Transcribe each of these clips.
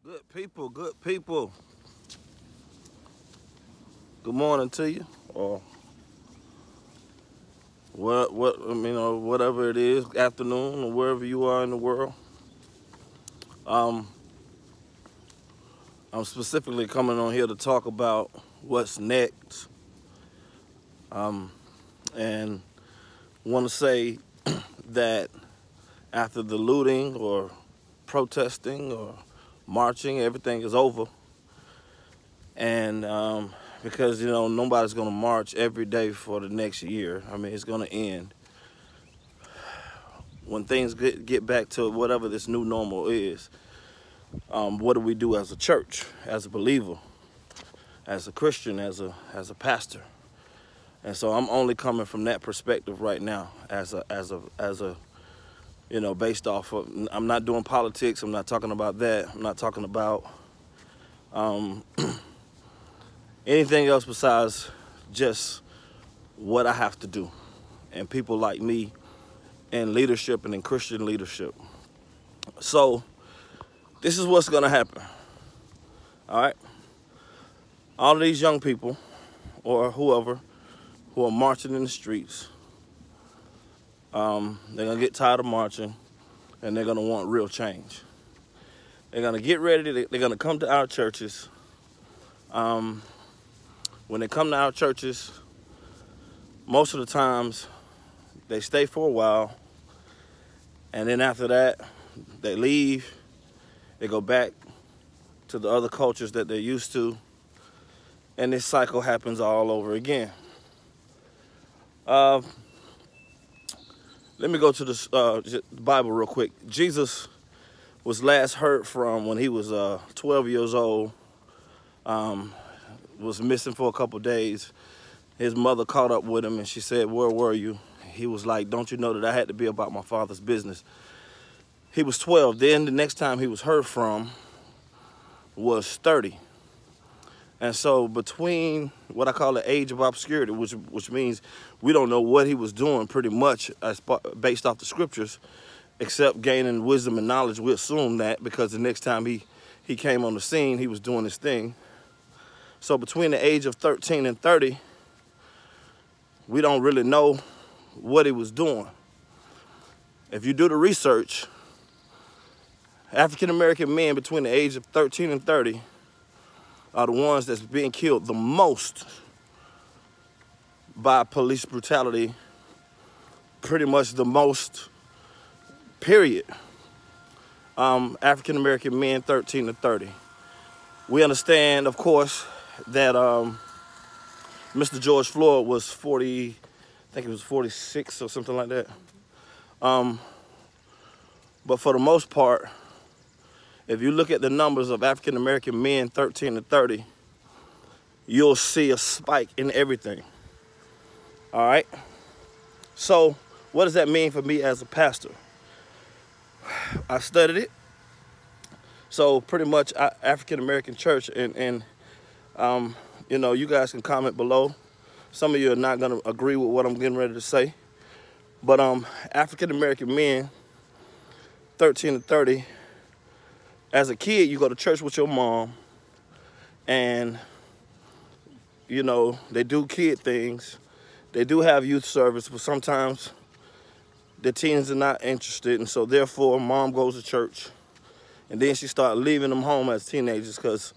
Good people, good people. Good morning to you, or whatever it is, afternoon, or wherever you are in the world. Um, I'm specifically coming on here to talk about what's next, and want to say that after the looting or protesting or marching, everything is over, and because nobody's gonna march every day for the next year. I mean, it's gonna end when things get back to whatever this new normal is. What do we do as a church, as a believer, as a Christian, as a pastor? And so I'm only coming from that perspective right now, as a based off of. I'm not doing politics. I'm not talking about that. I'm not talking about anything else besides just what I have to do, and people like me in leadership and in Christian leadership. So this is what's gonna happen. All right, all of these young people or whoever who are marching in the streets, they're gonna get tired of marching, and they're gonna want real change. They're gonna get ready. They're gonna come to our churches. When they come to our churches, most of the times they stay for a while, and then after that, they leave. They go back to the other cultures that they're used to, and this cycle happens all over again. Let me go to the Bible real quick. Jesus was last heard from when he was 12 years old. Was missing for a couple days. His mother caught up with him and she said, "Where were you?" He was like, "Don't you know that I had to be about my father's business?" He was 12. Then the next time he was heard from was 30. And so between what I call the age of obscurity, which means we don't know what he was doing pretty much based off the scriptures, except gaining wisdom and knowledge. We assume that because the next time he came on the scene, he was doing his thing. So between the age of 13 and 30, we don't really know what he was doing. If you do the research, African-American men between the age of 13 and 30 are the ones that's being killed the most by police brutality, pretty much the most, period. African-American men 13 to 30. We understand, of course, that Mr. George Floyd was 40, I think it was 46 or something like that. But for the most part, if you look at the numbers of African-American men 13 to 30, you'll see a spike in everything. All right? So what does that mean for me as a pastor? I studied it. So pretty much African-American church, and you guys can comment below. Some of you are not going to agree with what I'm getting ready to say. But African-American men, 13 to 30, as a kid, you go to church with your mom, and, they do kid things. They do have youth service, but sometimes the teens are not interested, and so therefore, mom goes to church. And then she started leaving them home as teenagers because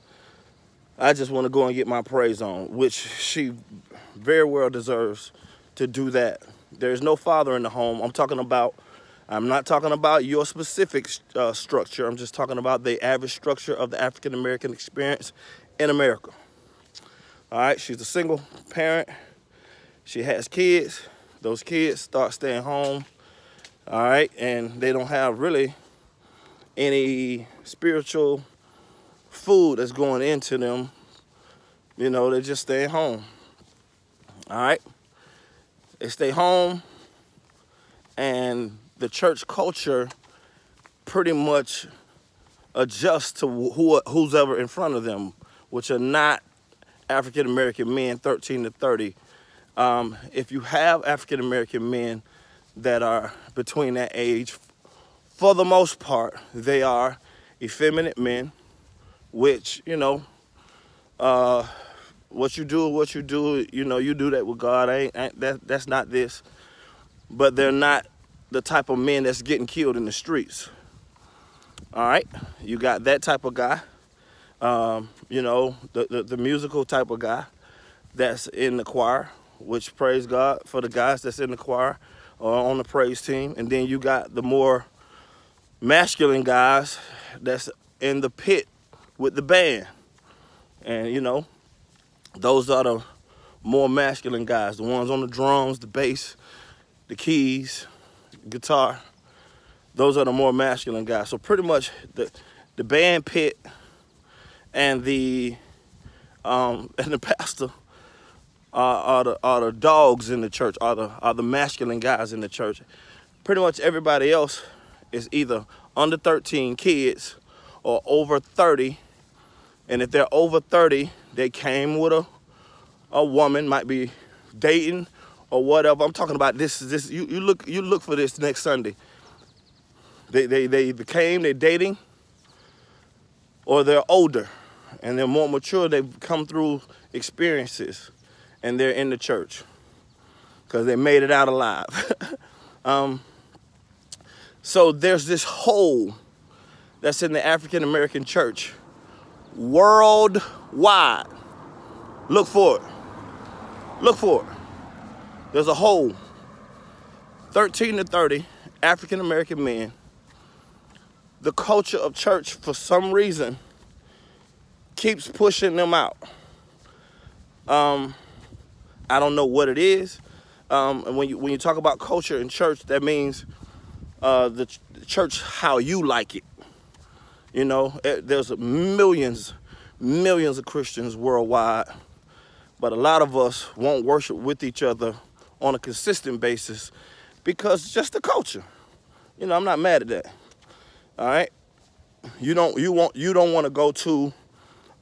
I just want to go and get my praise on, which she very well deserves to do that. There's no father in the home. I'm not talking about your specific structure. I'm just talking about the average structure of the African-American experience in America. All right, she's a single parent. She has kids. Those kids start staying home. All right, and they don't have really any spiritual food that's going into them. They're just staying home. All right, they stay home, and the church culture pretty much adjusts to who's ever in front of them, which are not African-American men 13 to 30. If you have African-American men that are between that age, for the most part, they are effeminate men. which, you know, what you do, you know, you do that with God. That's not this. But they're not the type of men that's getting killed in the streets. All right, you got that type of guy. You know, the musical type of guy that's in the choir, which praise God for the guys that's in the choir or on the praise team. And then you got the more masculine guys that's in the pit with the band. And, you know, those are the more masculine guys, the ones on the drums, the bass, the keys, guitar. Those are the more masculine guys. So pretty much the band pit and the pastor are the dogs in the church, are the masculine guys in the church. Pretty much everybody else is either under 13 kids or over 30. And if they're over 30, they came with a woman, might be dating or whatever. I'm talking about this. You look for this next Sunday. They're dating, or they're older and they're more mature. They've come through experiences and they're in the church because they made it out alive. So there's this hole that's in the African American church worldwide. Look for it. Look for it. There's a hole. 13 to 30 African American men. The culture of church, for some reason, keeps pushing them out. I don't know what it is. And when you talk about culture in church, that means the church how you like it. You know, there's millions of Christians worldwide, but a lot of us won't worship with each other on a consistent basis because it's just the culture. You know, I'm not mad at that. All right, you don't want to go to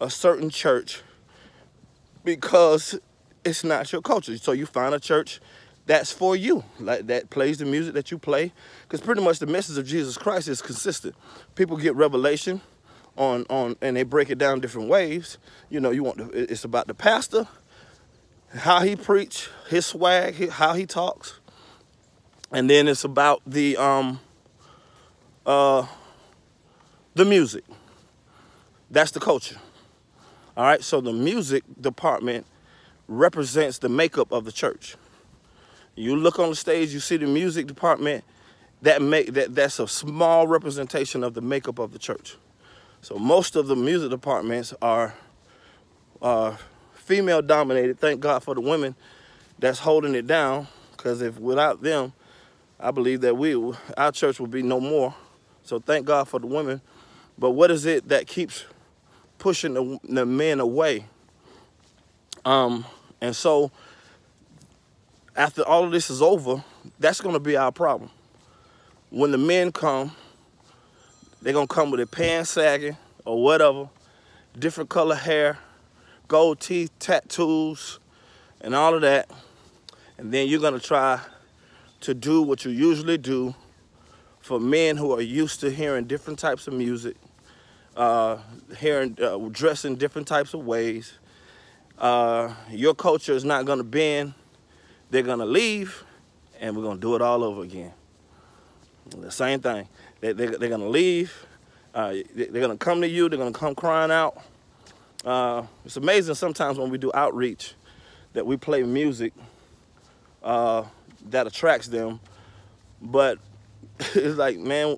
a certain church because it's not your culture. So you find a church that's for you, like that plays the music that you play, because pretty much the message of Jesus Christ is consistent. People get revelation on and they break it down different ways. You know, it's about the pastor, how he preach, his swag, how he talks, and then it's about the music. That's the culture. All right, so the music department represents the makeup of the church. You look on the stage, you see the music department, that's a small representation of the makeup of the church. So most of the music departments are female dominated. Thank God for the women that's holding it down, because if without them, I believe that our church would be no more. So thank God for the women. But what is it that keeps pushing the men away? And so after all of this is over, that's going to be our problem. When the men come, they're going to come with their pants sagging or whatever, different color hair, gold teeth, tattoos, and all of that. And then you're going to try to do what you usually do for men who are used to hearing different types of music, dressing different types of ways. Your culture is not going to bend. They're going to leave, and we're going to do it all over again. The same thing. They're going to leave. They're going to come to you. They're going to come crying out. It's amazing sometimes when we do outreach that we play music that attracts them. But it's like, man,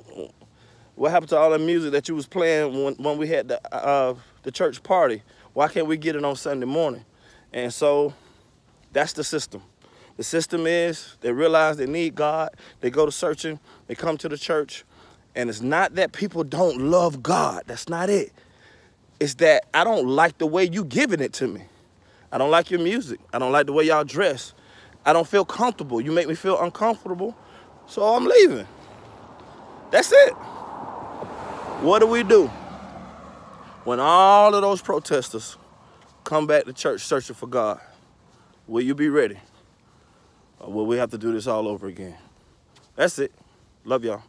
what happened to all the music that you was playing when we had the church party? Why can't we get it on Sunday morning? And so that's the system. The system is they realize they need God. They go to searching. They come to the church. And it's not that people don't love God. That's not it. It's that I don't like the way you giving it to me. I don't like your music. I don't like the way y'all dress. I don't feel comfortable. You make me feel uncomfortable. So I'm leaving. That's it. What do we do when all of those protesters come back to church searching for God? Will you be ready? Or will we have to do this all over again? That's it. Love y'all.